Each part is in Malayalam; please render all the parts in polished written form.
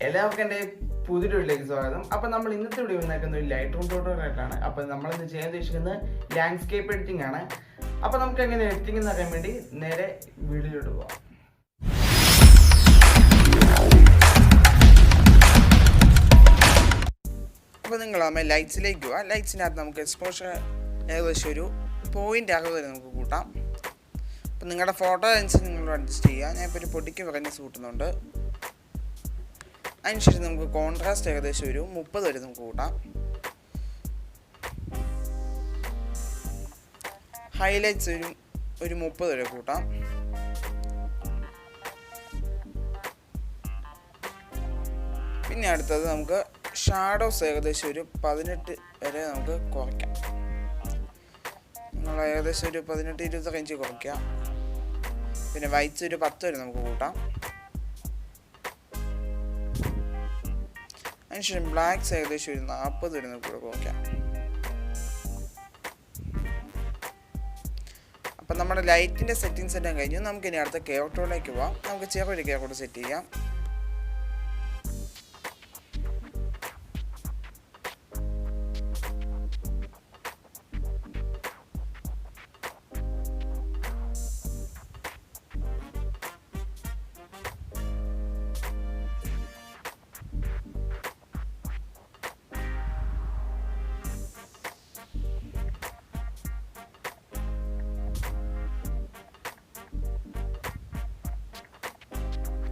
എല്ലാവർക്കും എൻ്റെ പുതിയ വീഡിയോയിലേക്ക് സ്വാഗതം. അപ്പോൾ നമ്മൾ ഇന്നത്തെ വീഡിയോ ഉണ്ടാക്കുന്ന ഒരു ലൈറ്റ് റൂം ട്യൂട്ടോറിയലായിട്ടാണ്. അപ്പോൾ നമ്മളിന്ന് ചെയ്യാൻ ഉദ്ദേശിക്കുന്നത് ലാൻഡ്സ്കേപ്പ് എഡിറ്റിംഗ് ആണ്. അപ്പോൾ നമുക്ക് എങ്ങനെ എഡിറ്റിംഗ് എന്ന് അറിയാൻ വേണ്ടി നേരെ വീഡിയോയിലോട്ട് പോകാം. അപ്പോൾ നിങ്ങൾ ലൈറ്റ്സിലേക്ക് പോവാം. ലൈറ്റ്സിനകത്ത് നമുക്ക് എക്സ്പോഷർ ഏകദേശം ഒരു 0.60 വരെ നമുക്ക് കൂട്ടാം. അപ്പോൾ നിങ്ങളുടെ ഫോട്ടോ അനുസരിച്ച് നിങ്ങൾ അഡ്ജസ്റ്റ് ചെയ്യുക. ഞാനിപ്പോൾ ഒരു പൊടിക്ക് ബ്രൈറ്റ്നസ് കൂട്ടുന്നുണ്ട്. അതിനുശേഷം നമുക്ക് കോൺട്രാസ്റ്റ് ഏകദേശം ഒരു 30 വരെ നമുക്ക് കൂട്ടാം. ഹൈലൈറ്റ്സ് ഒരു 30 വരെ കൂട്ടാം. പിന്നെ അടുത്തത് നമുക്ക് ഷാഡോസ് ഏകദേശം ഒരു 18 വരെ നമുക്ക് കുറയ്ക്കാം. നമ്മൾ ഏകദേശം ഒരു 18-20 റേഞ്ച് കുറയ്ക്കാം. പിന്നെ വൈറ്റ്സ് ഒരു 10 വരെ നമുക്ക് കൂട്ടാം. അതിനുശേഷം ബ്ലാക്ക്സ് ഏകദേശം ഒരു 40 വരെ നമുക്ക് കൂടെ കുറയ്ക്കാം. അപ്പം നമ്മുടെ ലൈറ്റിൻ്റെ സെറ്റിങ്സ് എല്ലാം കഴിഞ്ഞു. നമുക്ക് ഇനി അടുത്ത കേവട്ടോയിലേക്ക് പോവാം. നമുക്ക് ചെറിയൊരു കേവട്ടോട് സെറ്റ് ചെയ്യാം.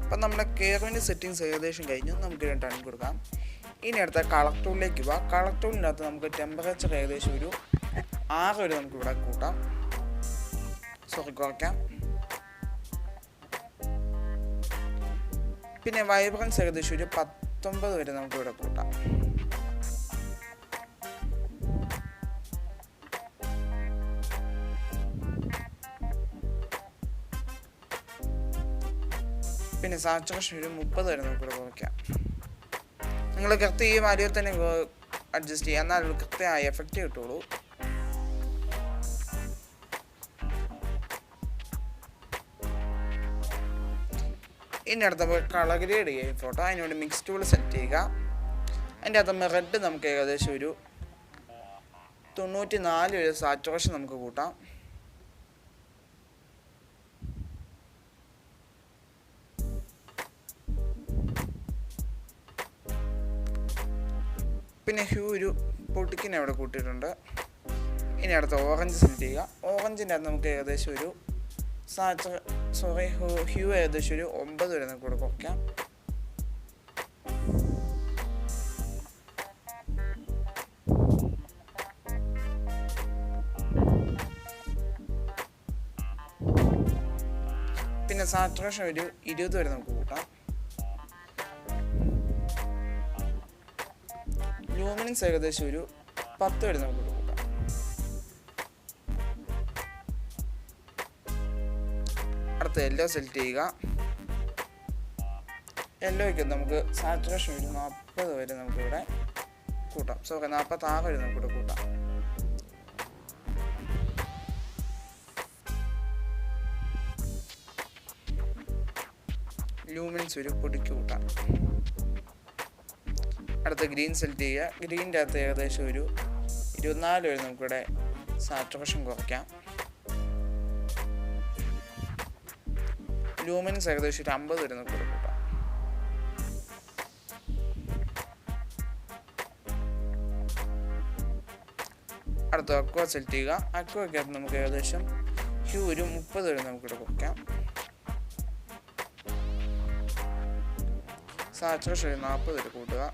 അപ്പം നമ്മുടെ കേവിൻ്റെ സെറ്റിങ്സ് ഏകദേശം കഴിഞ്ഞു. നമുക്ക് ടൺ കൊടുക്കാം. ഇനി അടുത്ത കളർ ടൂളിലേക്ക് പോവാം. കളർ ടൂളിനകത്ത് നമുക്ക് ടെമ്പറേച്ചർ ഏകദേശം ഒരു 6 വരെ നമുക്ക് ഇവിടെ കൂട്ടാം. കുറയ്ക്കാം. പിന്നെ വൈബ്രൻസ് ഏകദേശം ഒരു 19 വരെ നമുക്ക് ഇവിടെ കൂട്ടാം. പിന്നെ സാച്ചുറേഷൻ ഒരു 30 വരെ നമുക്ക് കുറയ്ക്കാം. നിങ്ങൾ കൃത്യം ഈ വാല്യൂ തന്നെ അഡ്ജസ്റ്റ് ചെയ്യുക. എന്നാൽ കൃത്യമായ എഫക്റ്റ് കിട്ടുള്ളൂ. ഇനി അടുത്ത കളർ ഗ്രേഡ് ചെയ്യുക ഫോട്ടോ. അതിനുവേണ്ടി മിക്സ് ടൂൾ സെറ്റ് ചെയ്യുക. അതിൻ്റെ അകത്ത് റെഡ് നമുക്ക് ഏകദേശം ഒരു 94 വരെ സാച്ചുറേഷൻ നമുക്ക് കൂട്ടാം. പിന്നെ ഹ്യൂ ഒരു പൊട്ടിക്കിനെ അവിടെ കൂട്ടിയിട്ടുണ്ട്. ഇനി അടുത്ത ഓറഞ്ച് സെലക്ട് ചെയ്യുക. ഓറഞ്ചിൻ്റെ അകത്ത് നമുക്ക് ഏകദേശം ഒരു ഹ്യൂ ഏകദേശം ഒരു 9 വരെ നമുക്ക് ഇവിടെ കുറയ്ക്കാം. പിന്നെ സാച്ചുറേഷൻ ഒരു 20 വരെ നമുക്ക് കൂട്ടാം. ലൂമിനൻസ് ഏകദേശം ഒരു 10 വരെ നമുക്ക് കൊടുക്കാം. അടുത്ത യെല്ലോ സെലക്ട് ചെയ്യുക. യെല്ലോയ്ക്ക് നമുക്ക് സാച്ചുറേഷൻ ഒരു 40 വരെ നമുക്കിവിടെ കൂട്ടാം. 46 വരെ നമുക്കിവിടെ കൂട്ടാം. ലൂമിനൻസ് ഒരു പൊടിക്ക് കൂട്ടാം. അടുത്ത ഗ്രീൻ സെലക്ട് ചെയ്യുക. ഗ്രീൻ്റെ അകത്ത് ഏകദേശം ഒരു 24 വരെ നമുക്കിവിടെ സാച്ചുറേഷൻ കുറയ്ക്കാം. ലൂമിനൻസ് ഏകദേശം ഒരു 50 വരെ നമുക്കിവിടെ കൂട്ടാം. അടുത്ത അക്വ സെലക്ട് ചെയ്യുക. അക്വയ്ക്കകത്ത് നമുക്ക് ഏകദേശം ഹ്യൂ ഒരു 30 വരെ നമുക്കിവിടെ കുറയ്ക്കാം. സാച്ചുറേഷൻ ഒരു 40 വരെ കൂട്ടുക.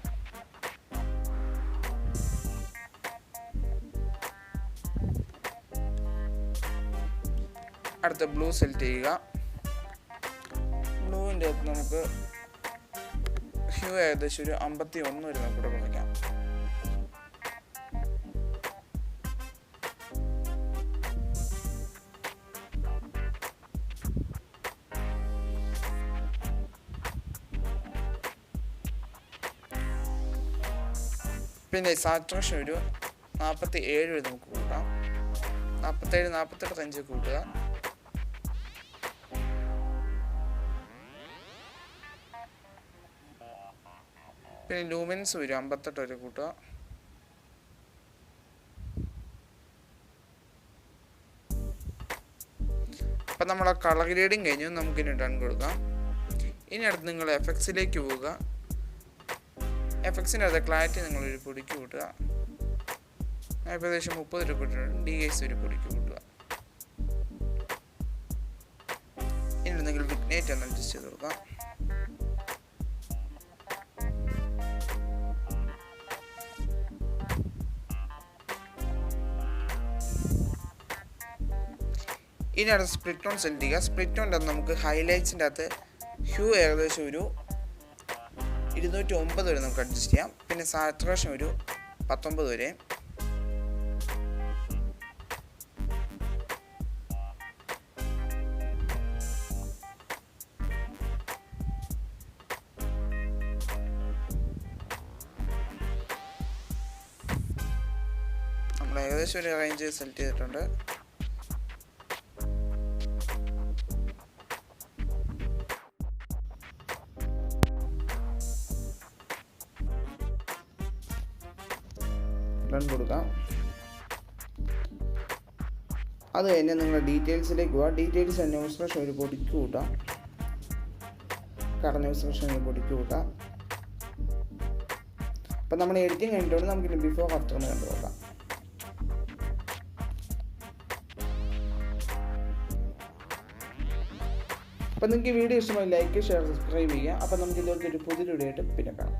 അടുത്ത ബ്ലൂ സെലക്ട് ചെയ്യുക. ബ്ലൂവിൻ്റെ അകത്ത് നമുക്ക് ഹ്യൂ ഏകദേശം ഒരു 51 വരെ നമുക്ക് ഇവിടെ കുറയ്ക്കാം. പിന്നെ സാച്ചുറേഷൻ ഒരു 47 വരെ നമുക്ക് കൂട്ടാം. 47-48 റേഞ്ച് കൂട്ടുക. പിന്നെ ലൂമിൻസ് വരും 58 വരെ കൂട്ടുക. അപ്പം നമ്മൾ ആ കളർ ഗ്രേഡിങ് കഴിഞ്ഞു. നമുക്കിനി ഡൺ കൊടുക്കാം. ഇനി അടുത്ത് നിങ്ങൾ എഫക്ട്സിലേക്ക് പോവുക. എഫക്ട്സിൻ്റെ അകത്ത് ക്ലാരിറ്റി നിങ്ങളൊരു പൊടിക്ക് കൂട്ടുക. ഏകദേശം 30 രൂപ ഇട്ടിട്ടുണ്ട്. DX ഒരു പൊടിക്ക് കൂട്ടുക. ഇനി നിങ്ങൾ വിഗ്നേറ്റ് ഒന്ന് അഡ്ജസ്റ്റ് ചെയ്ത് കൊടുക്കാം. ഇനി അടുത്ത് സ്പ്ലിറ്റ് ഓൺ സെലക്ട് ചെയ്യുക. സ്പ്ലിറ്റ് ഓൺ നമുക്ക് ഹൈലൈറ്റ്സിൻ്റെ അകത്ത് ഹ്യൂ ഏകദേശം ഒരു 209 വരെ നമുക്ക് അഡ്ജസ്റ്റ് ചെയ്യാം. പിന്നെ സാച്ചുറേഷൻ ഒരു 19 വരെ. നമ്മൾ ഏകദേശം ഒരു റേഞ്ച് സെലക്ട് ചെയ്തിട്ടുണ്ട്. റൺ കൊടുക്കാം. അത് കഴിഞ്ഞ് നിങ്ങൾ ഡീറ്റെയിൽസിലേക്ക് പോവാം. ഡീറ്റെയിൽസ് ന്യൂസ് ഫ്രഷ് ഒരു പൊടിക്ക് കൂട്ടാം. കളർ ന്യൂസ് ഫ്രഷ് ഒരു പൊടിക്ക് കൂട്ടാം. അപ്പം നമ്മൾ എഡിറ്റിംഗ് കഴിഞ്ഞിട്ടുണ്ട്. നമുക്കിനി ബിഫോർ ആഫ്റ്റർ എന്ന് കണ്ടു നോക്കാം. അപ്പം നിങ്ങൾക്ക് ഈ വീഡിയോ ഇഷ്ടമായി ലൈക്ക്, ഷെയർ, സബ്സ്ക്രൈബ് ചെയ്യുക. അപ്പം നമുക്ക് ഇതുപോലത്തെ ഒരു പുതിയ വീഡിയോ ആയിട്ട് പിന്നെ കാണാം.